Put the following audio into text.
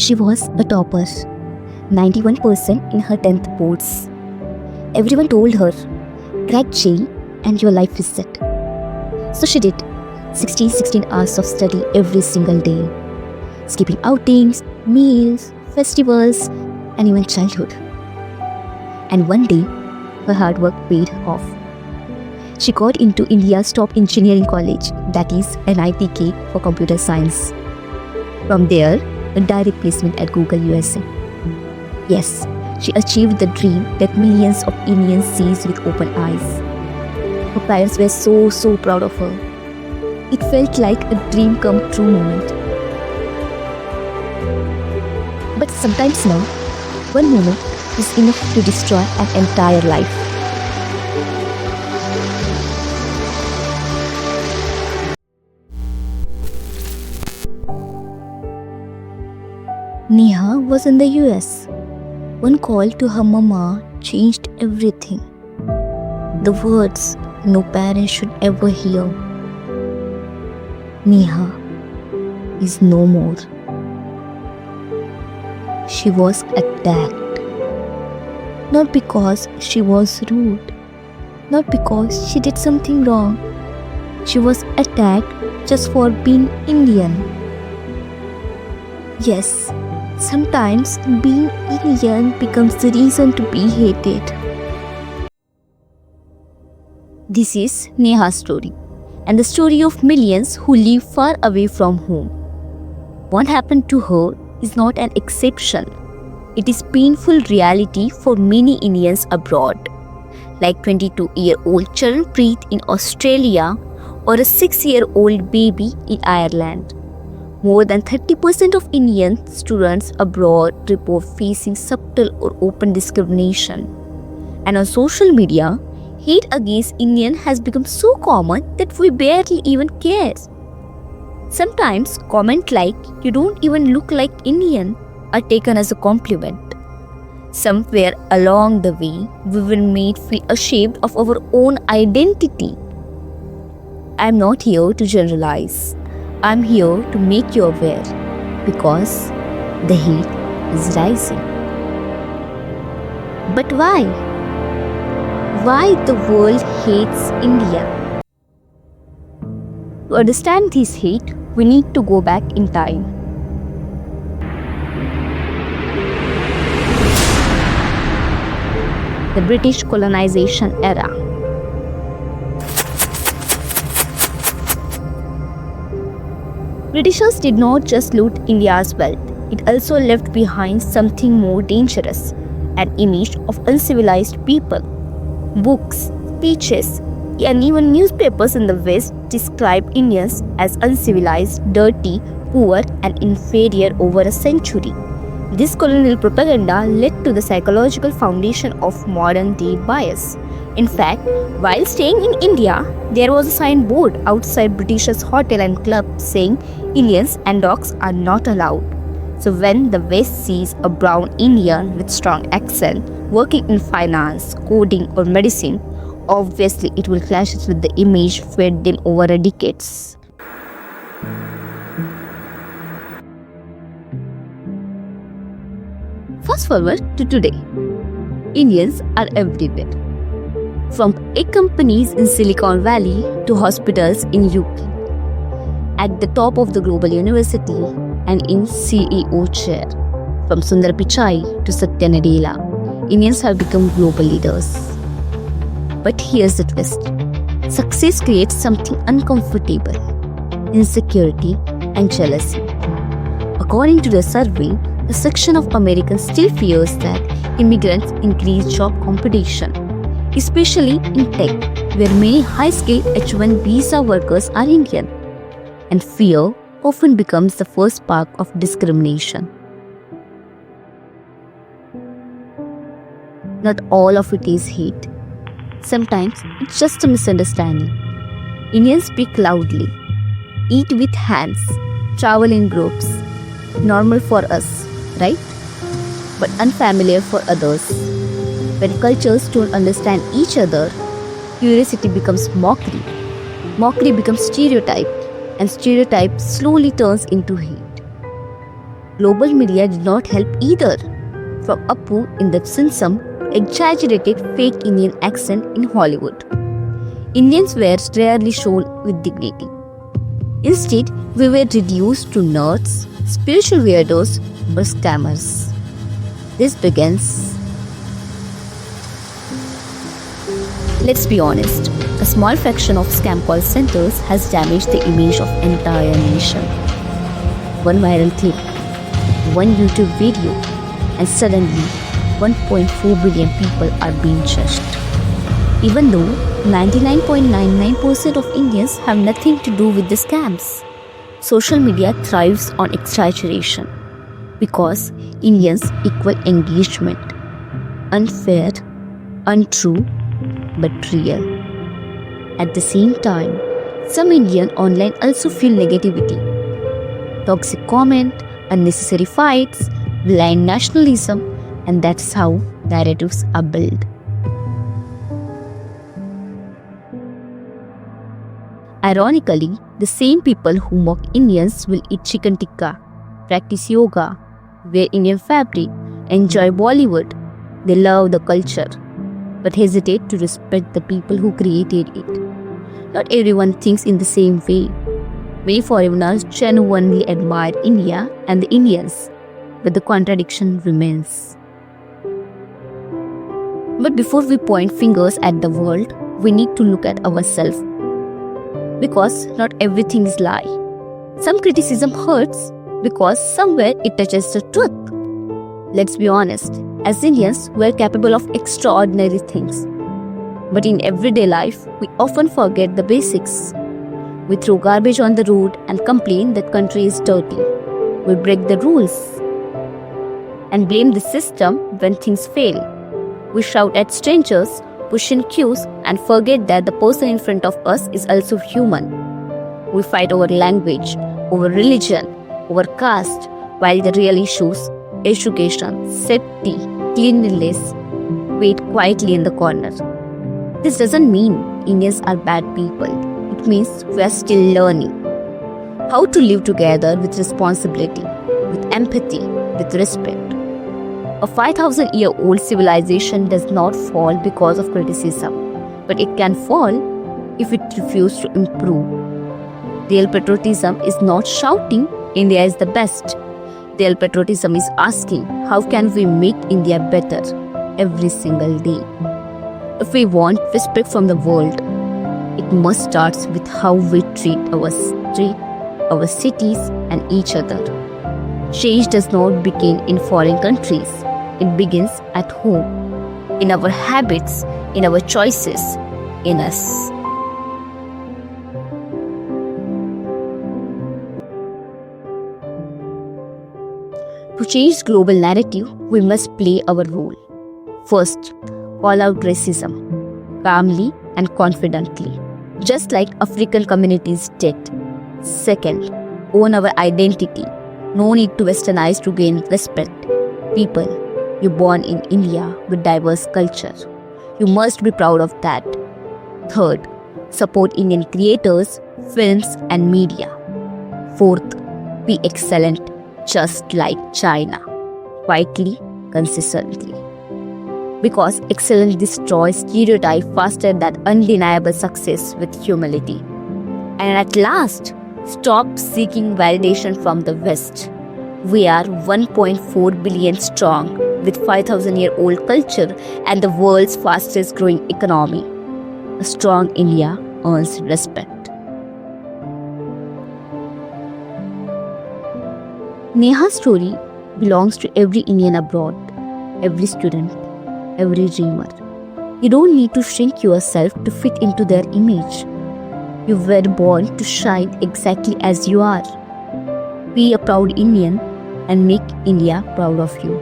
She was a topper, 91% in her 10th boards. Everyone told her, crack JEE and your life is set. So she did 16 hours of study every single day, skipping outings, meals, festivals, and even childhood. And one day, her hard work paid off. She got into India's top engineering college, that is NITK for computer science. From there, a direct placement at Google USA. Yes, she achieved the dream that millions of Indians sees with open eyes. Her parents were so proud of her. It felt like a dream come true moment. But sometimes now, one moment is enough to destroy an entire life. Neha was in the US. One call to her mama changed everything. The words no parent should ever hear. Neha is no more. She was attacked. Not because she was rude, not because she did something wrong. She was attacked just for being Indian. Yes, sometimes being Indian becomes the reason to be hated. This is Neha's story, and the story of millions who live far away from home. What happened to her is not an exception. It is painful reality for many Indians abroad, like 22-year-old Charanpreet in Australia or a 6-year-old baby in Ireland. More than 30% of Indian students abroad report facing subtle or open discrimination. And on social media, hate against Indian has become so common that we barely even care. Sometimes comments like, "You don't even look like Indian," are taken as a compliment. Somewhere along the way, we were made feel ashamed of our own identity. I am not here to generalize. I am here to make you aware, because the hate is rising. But why? Why the world hates India? To understand this hate, we need to go back in time. The British colonization era. Britishers did not just loot India's wealth, it also left behind something more dangerous, an image of uncivilized people. Books, speeches, and even newspapers in the West described Indians as uncivilized, dirty, poor, and inferior over a century. This colonial propaganda led to the psychological foundation of modern-day bias. In fact, while staying in India, there was a signboard outside Britishers' hotel and club saying Indians and dogs are not allowed. So when the West sees a brown Indian with strong accent working in finance, coding or medicine, obviously it will clash with the image fed in over decades. Fast forward to today. Indians are everywhere. From tech companies in Silicon Valley to hospitals in UK, at the top of the global university and in CEO chair. From Sundar Pichai to Satya Nadella, Indians have become global leaders. But here's the twist. Success creates something uncomfortable: insecurity and jealousy. According to the survey, a section of Americans still fears that immigrants increase job competition, especially in tech, where many high-skilled H-1 visa workers are Indian. And fear often becomes the first spark of discrimination. Not all of it is hate. Sometimes it's just a misunderstanding. Indians speak loudly, eat with hands, travel in groups. Normal for us, right? But unfamiliar for others. When cultures don't understand each other, curiosity becomes mockery. Mockery becomes stereotype, and stereotype slowly turns into hate. Global media did not help either. From Appu in the Sinsam to exaggerated fake Indian accent in Hollywood, Indians were rarely shown with dignity. Instead, we were reduced to nerds, spiritual weirdos, or scammers. This begins. Let's be honest, a small fraction of scam call centers has damaged the image of entire nation. One viral clip, one YouTube video, and suddenly 1.4 billion people are being judged. Even though 99.99% of Indians have nothing to do with the scams. Social media thrives on exaggeration because Indians equal engagement. Unfair, untrue, but real. At the same time, some Indian online also feel negativity. Toxic comment, unnecessary fights, blind nationalism, and that's how narratives are built. Ironically, the same people who mock Indians will eat chicken tikka, practice yoga, wear Indian fabric, enjoy Bollywood. They love the culture, but hesitate to respect the people who created it. Not everyone thinks in the same way. Many foreigners genuinely admire India and the Indians, but the contradiction remains. But before we point fingers at the world, we need to look at ourselves. Because not everything is lie. Some criticism hurts because somewhere it touches the truth. Let's be honest, as Indians, we are capable of extraordinary things. But in everyday life, we often forget the basics. We throw garbage on the road and complain that country is dirty. We break the rules and blame the system when things fail. We shout at strangers, push in queues, and forget that the person in front of us is also human. We fight over language, over religion, over caste, while the real issues, education, safety, cleanliness, wait quietly in the corner. This doesn't mean Indians are bad people. It means we are still learning how to live together with responsibility, with empathy, with respect. A 5,000-year-old civilization does not fall because of criticism, but it can fall if it refuses to improve. Real patriotism is not shouting, India is the best. Real patriotism is asking, how can we make India better every single day? If we want respect from the world, it must start with how we treat our street, our cities, and each other. Change does not begin in foreign countries. It begins at home, in our habits, in our choices, in us. To change global narrative, we must play our role. First, call out racism, calmly and confidently, just like African communities did. Second, own our identity. No need to westernize to gain respect. People, you're born in India with diverse culture. You must be proud of that. Third, support Indian creators, films and media. Fourth, be excellent just like China. Quietly, consistently. Because excellence destroys stereotype faster than undeniable success with humility. And at last, stop seeking validation from the West. We are 1.4 billion strong with 5,000-year-old culture and the world's fastest growing economy. A strong India earns respect. Neha's story belongs to every Indian abroad, every student, every dreamer. You don't need to shrink yourself to fit into their image. You were born to shine exactly as you are. Be a proud Indian and make India proud of you.